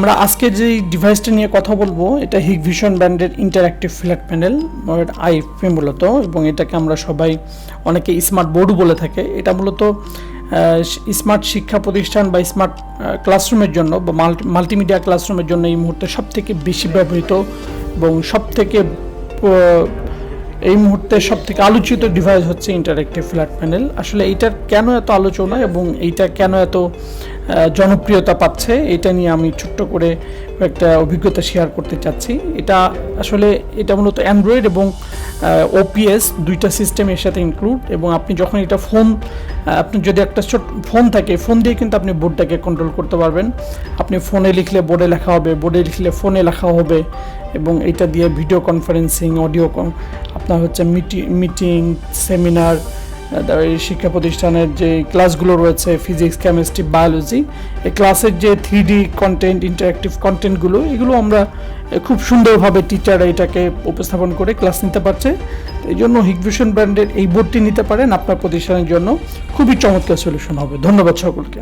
আমরা আজকে যে ডিভাইসটা নিয়ে কথা বলবো এটা হিগভিশন ব্র্যান্ডের ইন্টারঅ্যাক্টিভ ফ্ল্যাট প্যানেল আইএফপি মূলত, এবং এটাকে আমরা সবাই অনেকে স্মার্ট বোর্ডও বলে থাকে। এটা মূলত স্মার্ট শিক্ষা প্রতিষ্ঠান বা স্মার্ট ক্লাসরুমের জন্য বা মাল্টিমিডিয়া ক্লাসরুমের জন্য এই মুহূর্তে সবথেকে বেশি ব্যবহৃত এবং এই মুহূর্তে সবথেকে আলোচিত ডিভাইস হচ্ছে ইন্টারঅ্যাক্টিভ ফ্ল্যাট প্যানেল। আসলে এইটার কেন এত আলোচনা এবং এইটা কেন এত জনপ্রিয়তা পাচ্ছে, এটা নিয়ে আমি ছোট্ট করে একটা অভিজ্ঞতা শেয়ার করতে চাচ্ছি। এটা মূলত অ্যান্ড্রয়েড এবং ওপিএস দুইটা সিস্টেম এর সাথে ইনক্লুড, এবং আপনি যখন এটা আপনি যদি একটা ছোট ফোন থাকে, ফোন দিয়ে কিন্তু আপনি বোর্ডটাকে কন্ট্রোল করতে পারবেন। আপনি ফোনে লিখলে বোর্ডে লেখা হবে, বোর্ডে লিখলে ফোনে লেখা হবে, এবং এটা দিয়ে ভিডিও কনফারেন্সিং, আপনার হচ্ছে মিটিং, সেমিনার, শিক্ষা প্রতিষ্ঠানের যে ক্লাসগুলো রয়েছে ফিজিক্স, কেমিস্ট্রি, বায়োলজি, এই ক্লাসের যে 3D কন্টেন্ট, ইন্টারঅ্যাক্টিভ কন্টেন্টগুলো, এগুলো আমরা খুব সুন্দরভাবে টিচাররা এটাকে উপস্থাপন করে ক্লাস নিতে পারছে। এই জন্য হিগভিশন ব্র্যান্ডের এই বোর্ডটি নিতে পারেন, আপনার প্রতিষ্ঠানের জন্য খুবই চমৎকার সলিউশন হবে। ধন্যবাদ সকলকে।